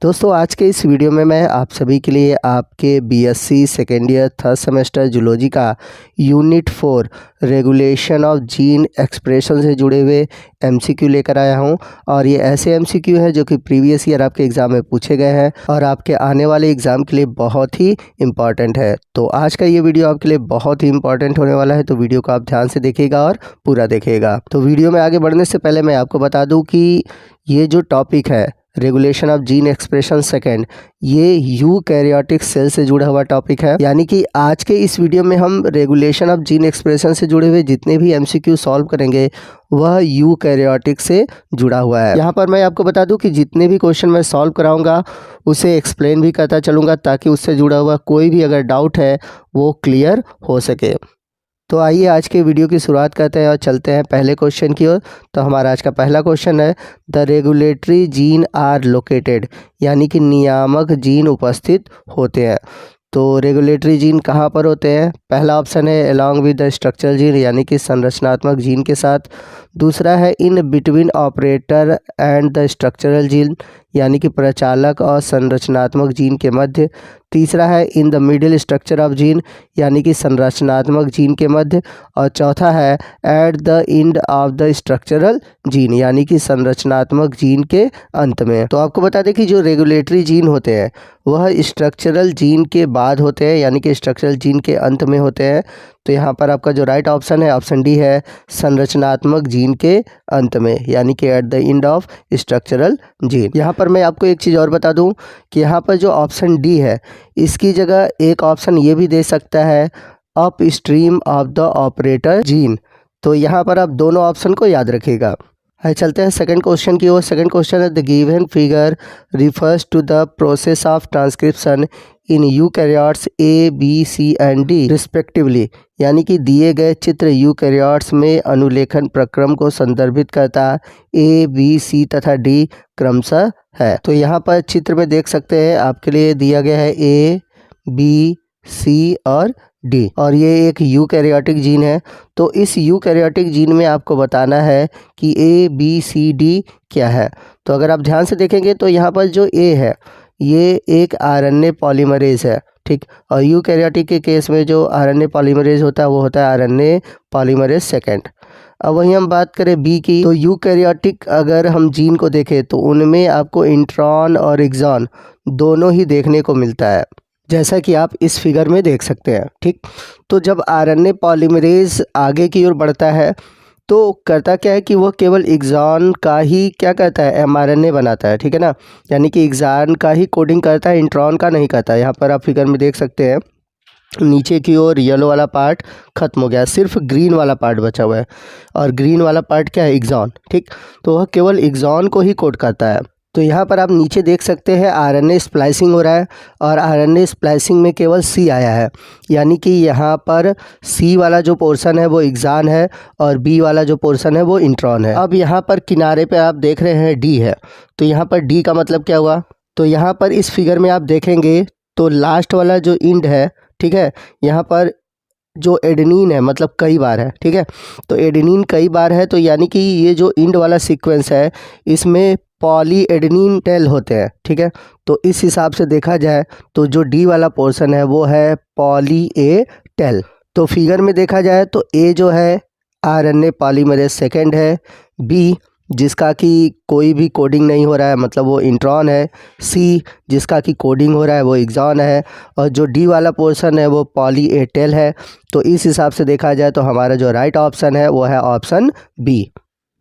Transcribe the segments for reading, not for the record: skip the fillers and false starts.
दोस्तों आज के इस वीडियो में मैं आप सभी के लिए आपके BSc second year third semester zoology का unit 4 regulation of gene expression से जुड़े हुए एमसीक्यू लेकर आया हूं। और ये ऐसे एमसीक्यू हैं जो कि प्रीवियस ईयर आपके एग्ज़ाम में पूछे गए हैं और आपके आने वाले एग्ज़ाम के लिए बहुत ही इम्पॉर्टेंट है। तो आज का ये वीडियो आपके लिए बहुत ही इंपॉर्टेंट होने वाला है, तो वीडियो को आप ध्यान से देखिएगा और पूरा देखिएगा। तो वीडियो में आगे बढ़ने से पहले मैं आपको बता दूँ कि ये जो टॉपिक है regulation of gene expression second, ये यूकैरियोटिक सेल से जुड़ा हुआ टॉपिक है। यानी कि आज के इस वीडियो में हम रेगुलेशन ऑफ जीन एक्सप्रेशन से जुड़े हुए जितने भी एमसीक्यू सॉल्व करेंगे वह यूकैरियोटिक से जुड़ा हुआ है। यहाँ पर मैं आपको बता दूं कि जितने भी क्वेश्चन मैं सॉल्व कराऊंगा उसे एक्सप्लेन भी करता चलूँगा ताकि उससे जुड़ा हुआ कोई भी अगर डाउट है वो क्लियर हो सके। तो आइए आज के वीडियो की शुरुआत करते हैं और चलते हैं पहले क्वेश्चन की ओर। तो हमारा आज का पहला क्वेश्चन है, the regulatory gene are located, यानी कि नियामक जीन उपस्थित होते हैं। तो रेगुलेटरी जीन कहाँ पर होते हैं? पहला ऑप्शन है along with the structural gene, यानी कि संरचनात्मक जीन के साथ। दूसरा है in between operator and the structural gene, यानी कि प्रचालक और संरचनात्मक जीन के मध्य। तीसरा है in the middle structure of gene, यानी कि संरचनात्मक जीन के मध्य। और चौथा है at the end of the structural gene, यानी कि संरचनात्मक जीन के अंत में। तो आपको बता दें कि जो रेगुलेटरी जीन होते हैं वह स्ट्रक्चरल जीन के बाद होते हैं, यानी कि स्ट्रक्चरल जीन के अंत में होते हैं। तो यहाँ पर आपका जो राइट ऑप्शन है ऑप्शन डी है, संरचनात्मक जीन के अंत में, यानी कि at the end of structural gene. यहाँ पर मैं आपको एक चीज़ और बता दूँ कि यहाँ पर जो ऑप्शन डी है इसकी जगह एक ऑप्शन ये भी दे सकता है up stream of the operator gene. तो यहाँ पर आप दोनों ऑप्शन को याद रखिएगा। है चलते हैं सेकंड क्वेश्चन की ओर। सेकंड क्वेश्चन है, the given figure refers to the process of transcription in eukaryotes A B C and D respectively, यानी कि दिए गए चित्र यूकैरियोट्स में अनुलेखन प्रक्रम को संदर्भित करता ए बी सी तथा डी क्रमशः है। तो यहाँ पर चित्र में देख सकते हैं आपके लिए दिया गया है ए बी सी और डी, और ये एक यूकैरियोटिक जीन है। तो इस यूकैरियोटिक जीन में आपको बताना है कि ए बी सी डी क्या है। तो अगर आप ध्यान से देखेंगे तो यहाँ पर जो ए है ये एक आरएनए पॉलीमरेज है, ठीक। और यूकैरियोटिक के केस में जो आरएनए पॉलीमरेज होता है वो होता है आरएनए पॉलीमरेज सेकेंड। अब वहीं हम बात करें बी की, तो यूकैरियोटिक अगर हम जीन को देखें तो उनमें आपको इंट्रॉन और एक्सॉन दोनों ही देखने को मिलता है, जैसा कि आप इस फिगर में देख सकते हैं, ठीक। तो जब आरएनए पॉलीमरेज आगे की ओर बढ़ता है तो करता क्या है कि वह केवल एक्सॉन का ही क्या करता है, एमआरएनए बनाता है, ठीक है ना। यानी कि एक्सॉन का ही कोडिंग करता है, इंट्रॉन का नहीं करता। यहाँ पर आप फिगर में देख सकते हैं नीचे की ओर येलो वाला पार्ट खत्म हो गया, सिर्फ ग्रीन वाला पार्ट बचा हुआ है, और ग्रीन वाला पार्ट क्या है, एक्सॉन, ठीक। तो वह केवल एक्सॉन को ही कोड करता है। तो यहाँ पर आप नीचे देख सकते हैं आरएनए स्प्लाइसिंग हो रहा है, और आरएनए स्प्लाइसिंग में केवल सी आया है, यानी कि यहाँ पर सी वाला जो पोर्शन है वो एक्सॉन है और बी वाला जो पोर्शन है वो इंट्रॉन है। अब यहाँ पर किनारे पे आप देख रहे हैं डी है, तो यहाँ पर डी का मतलब क्या हुआ? तो यहाँ पर इस फिगर में आप देखेंगे तो लास्ट वाला जो इंड है, ठीक है, यहाँ पर जो एडेनिन है मतलब कई बार है, ठीक है। तो एडेनिन कई बार है, तो यानी कि ये जो इंड वाला सीक्वेंस है इसमें पॉली एडेनिन टेल होते हैं, ठीक है। तो इस हिसाब से देखा जाए तो जो डी वाला पोर्शन है वो है पॉली ए टेल। तो फिगर में देखा जाए तो ए जो है आरएनए पॉलीमरेज सेकेंड है, बी जिसका कि कोई भी कोडिंग नहीं हो रहा है मतलब वो इंट्रॉन है, सी जिसका कि कोडिंग हो रहा है वो एक्सॉन है, और जो डी वाला पोर्शन है वो पॉली ए टेल है। तो इस हिसाब से देखा जाए तो हमारा जो राइट ऑप्शन है वो है ऑप्शन बी।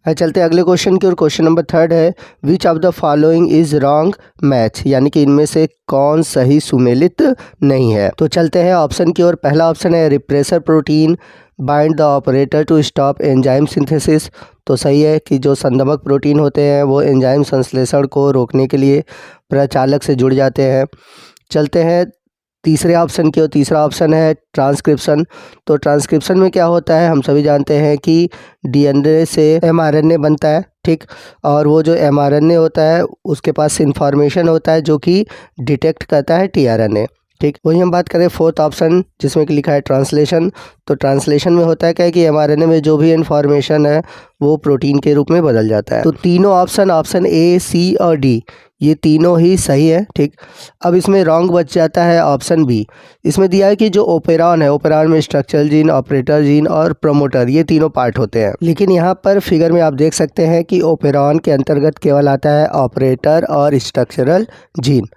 चलते अगले क्वेश्चन की ओर। क्वेश्चन नंबर थर्ड है, which of the following is wrong match, यानी कि इनमें से कौन सही सुमेलित नहीं है। तो चलते हैं ऑप्शन की ओर। पहला ऑप्शन है repressor protein bind the operator to stop enzyme synthesis. तो सही है कि जो संदमक प्रोटीन होते हैं वो एंजाइम संश्लेषण को रोकने के लिए प्रचालक से जुड़ जाते हैं। चलते हैं तीसरे ऑप्शन की ओर। तीसरा ऑप्शन है ट्रांसक्रिप्शन। तो ट्रांसक्रिप्शन में क्या होता है, हम सभी जानते हैं कि डीएनए से एमआरएनए बनता है, ठीक। और वो जो एमआरएनए होता है उसके पास इंफॉर्मेशन होता है जो कि डिटेक्ट करता है टीआरएनए, ठीक। वही हम बात करें फोर्थ ऑप्शन जिसमें कि लिखा है ट्रांसलेशन। तो ट्रांसलेशन में होता है क्या है कि एमआरएनए में जो भी इन्फॉर्मेशन है वो प्रोटीन के रूप में बदल जाता है। तो तीनों ऑप्शन ए, सी और डी ये तीनों ही सही है। ठीक, अब इसमें रॉन्ग बच जाता है ऑप्शन बी। इसमें दिया है कि जो ओपेरॉन है, ओपेरॉन में स्ट्रक्चरल जीन, ऑपरेटर जीन और प्रोमोटर ये तीनों पार्ट होते हैं। लेकिन यहाँ पर फिगर में आप देख सकते हैं कि ओपेरॉन के अंतर्गत केवल आता है ऑपरेटर और स्ट्रक्चरल जीन।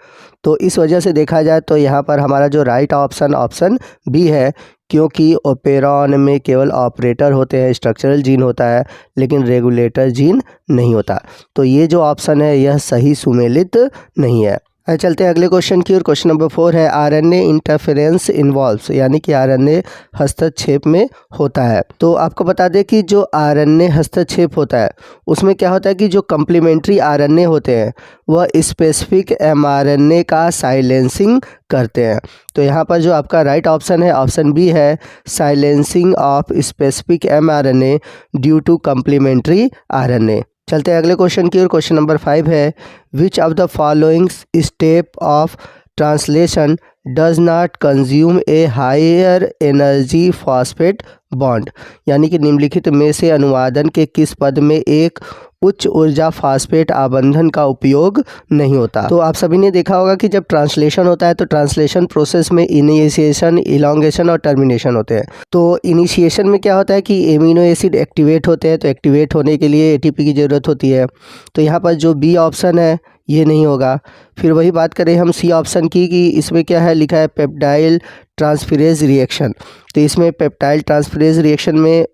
तो इस वजह से देखा जाए तो यहाँ पर हमारा जो राइट ऑप्शन बी है, क्योंकि ओपेरॉन में केवल ऑपरेटर होते हैं, स्ट्रक्चरल जीन होता है लेकिन रेगुलेटर जीन नहीं होता। तो ये जो ऑप्शन है यह सही सुमेलित नहीं है। चलते हैं अगले क्वेश्चन की ओर। क्वेश्चन नंबर 4 है आरएनए इंटरफेरेंस इन्वॉल्व्स, यानी कि आरएनए हस्तक्षेप में होता है। तो आपको बता दें कि जो आरएनए हस्तक्षेप होता है उसमें क्या होता है कि जो कम्प्लीमेंट्री आरएनए होते हैं वह स्पेसिफिक एमआरएनए का साइलेंसिंग करते हैं। तो यहाँ पर जो आपका राइट ऑप्शन है ऑप्शन बी है, silencing of specific mRNA due to complementary RNA. चलते हैं अगले क्वेश्चन की ओर। क्वेश्चन नंबर 5 है which of the following step of translation does not consume a higher energy phosphate bond, यानी कि निम्नलिखित में से अनुवादन के किस पद में एक उच्च ऊर्जा फास्फेट आबंधन का उपयोग नहीं होता। तो आप सभी ने देखा होगा कि जब ट्रांसलेशन होता है तो ट्रांसलेशन प्रोसेस में इनिशिएशन, इलॉन्गेशन और टर्मिनेशन होते हैं। तो इनिशिएशन में क्या होता है कि एमिनो एसिड एक्टिवेट होते हैं, तो एक्टिवेट होने के लिए एटीपी की ज़रूरत होती है। तो यहाँ पर जो बी ऑप्शन है ये नहीं होगा। फिर वही बात करें हम सी ऑप्शन की कि इसमें क्या है, लिखा है पेप्टाइल ट्रांसफरेज रिएक्शन। तो इसमें पेप्टाइल ट्रांसफरेज रिएक्शन में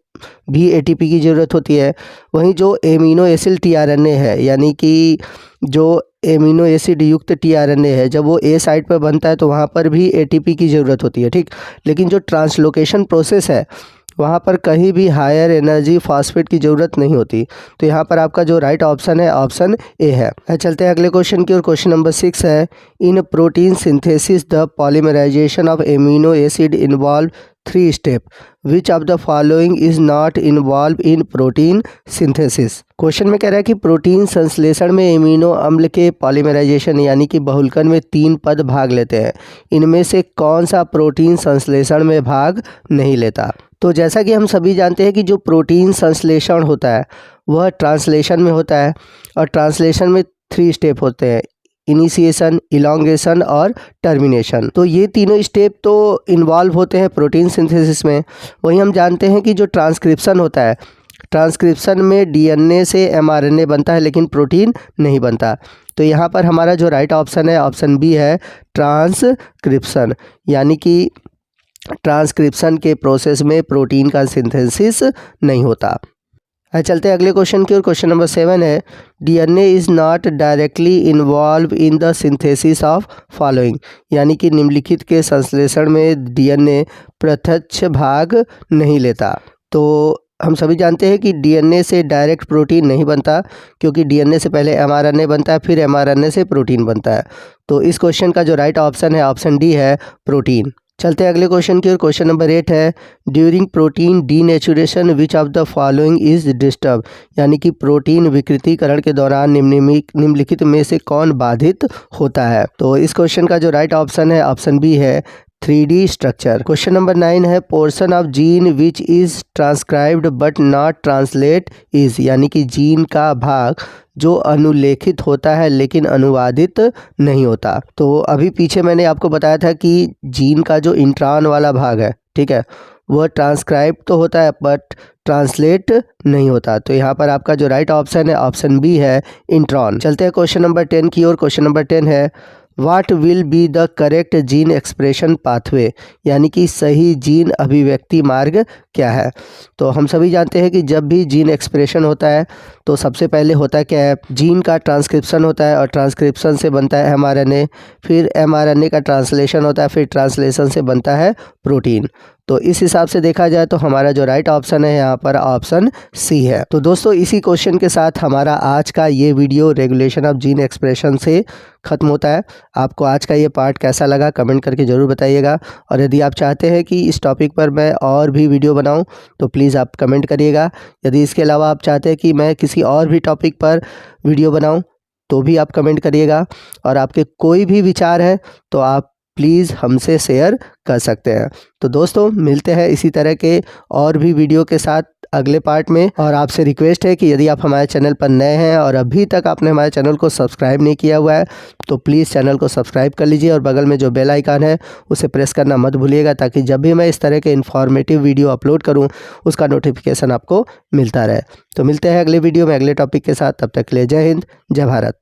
भी एटीपी की ज़रूरत होती है। वहीं जो एमिनो एसिड टीआरएनए है, यानी कि जो एमिनो एसिड युक्त टीआरएनए है, जब वो ए साइड पर बनता है तो वहाँ पर भी एटीपी की ज़रूरत होती है। ठीक, लेकिन जो ट्रांसलोकेशन प्रोसेस है वहाँ पर कहीं भी हायर एनर्जी फॉस्फेट की ज़रूरत नहीं होती। तो यहाँ पर आपका जो राइट ऑप्शन है ऑप्शन ए है। चलते हैं अगले क्वेश्चन की ओर। क्वेश्चन नंबर 6 है in protein synthesis the polymerisation of amino acid involve 3 step, which of the following is not involve in protein synthesis. Question में कह रहा है कि प्रोटीन संश्लेषण में एमिनो अम्ल के पॉलीमराइजेशन यानी कि बहुलकन में 3 पद भाग लेते हैं। इनमें से कौन सा प्रोटीन संश्लेषण में भाग नहीं लेता। तो जैसा कि हम सभी जानते हैं कि जो प्रोटीन संश्लेषण होता है वह ट्रांसलेशन में होता है, और ट्रांसलेशन में 3 स्टेप होते हैं, इनिशिएशन, इलॉन्गेशन और टर्मिनेशन। तो ये तीनों स्टेप तो इन्वॉल्व होते हैं प्रोटीन सिंथेसिस में। वहीं हम जानते हैं कि जो ट्रांसक्रिप्शन होता है, ट्रांसक्रिप्शन में डीएनए से एमआरएनए बनता है लेकिन प्रोटीन नहीं बनता। तो यहाँ पर हमारा जो राइट ऑप्शन है ऑप्शन बी है, ट्रांसक्रिप्शन, यानी कि ट्रांसक्रिप्शन के प्रोसेस में प्रोटीन का सिंथेसिस नहीं होता। चलते हैं अगले क्वेश्चन की ओर। क्वेश्चन नंबर 7 है DNA is not directly involve in the synthesis of following, यानी कि निम्नलिखित के संश्लेषण में डीएनए प्रत्यक्ष भाग नहीं लेता। तो हम सभी जानते हैं कि डीएनए से डायरेक्ट प्रोटीन नहीं बनता, क्योंकि डीएनए से पहले एमआरएनए बनता है, फिर एमआरएनए से प्रोटीन बनता है। तो इस क्वेश्चन का जो राइट ऑप्शन है ऑप्शन डी है, प्रोटीन। चलते हैं अगले क्वेश्चन की ओर। क्वेश्चन नंबर 8 है during protein denaturation which of the following is disturb, यानी कि प्रोटीन विकृतीकरण के दौरान निम्नलिखित में से कौन बाधित होता है। तो इस क्वेश्चन का जो राइट ऑप्शन है ऑप्शन बी है, 3D स्ट्रक्चर। क्वेश्चन नंबर 9 है portion of gene which is transcribed but not translate is, यानी कि जीन का भाग जो अनुलेखित होता है लेकिन अनुवादित नहीं होता। तो अभी पीछे मैंने आपको बताया था कि जीन का जो इंट्रॉन वाला भाग है, ठीक है, वह ट्रांसक्राइब तो होता है बट ट्रांसलेट नहीं होता। तो यहाँ पर आपका जो राइट ऑप्शन है ऑप्शन बी है, इंट्रॉन। चलते हैं क्वेश्चन नंबर 10 की ओर। क्वेश्चन नंबर 10 है what will be the correct gene expression pathway, यानी कि सही जीन अभिव्यक्ति मार्ग क्या है। तो हम सभी जानते हैं कि जब भी जीन एक्सप्रेशन होता है तो सबसे पहले होता क्या है, जीन का ट्रांसक्रिप्शन होता है और ट्रांसक्रिप्शन से बनता है एमआरएनए, फिर एमआरएनए का ट्रांसलेशन होता है, फिर ट्रांसलेशन से बनता है प्रोटीन। तो इस हिसाब से देखा जाए तो हमारा जो राइट ऑप्शन है यहाँ पर ऑप्शन सी है। तो दोस्तों इसी क्वेश्चन के साथ हमारा आज का ये video regulation of gene expression से ख़त्म होता है। आपको आज का ये पार्ट कैसा लगा कमेंट करके ज़रूर बताइएगा, और यदि आप चाहते हैं कि इस टॉपिक पर मैं और भी वीडियो बनाऊं तो प्लीज़ आप कमेंट करिएगा। यदि इसके अलावा आप चाहते हैं कि मैं किसी और भी टॉपिक पर वीडियो बनाऊं तो भी आप कमेंट करिएगा, और आपके कोई भी विचार है तो आप प्लीज़ हमसे शेयर कर सकते हैं। तो दोस्तों मिलते हैं इसी तरह के और भी वीडियो के साथ अगले पार्ट में। और आपसे रिक्वेस्ट है कि यदि आप हमारे चैनल पर नए हैं और अभी तक आपने हमारे चैनल को सब्सक्राइब नहीं किया हुआ है तो प्लीज़ चैनल को सब्सक्राइब कर लीजिए और बगल में जो बेल आइकन है उसे प्रेस करना मत भूलिएगा, ताकि जब भी मैं इस तरह के इन्फॉर्मेटिव वीडियो अपलोड करूं उसका नोटिफिकेशन आपको मिलता रहे। तो मिलते हैं अगले वीडियो में अगले टॉपिक के साथ। तब तक के लिए जय हिंद, जय भारत।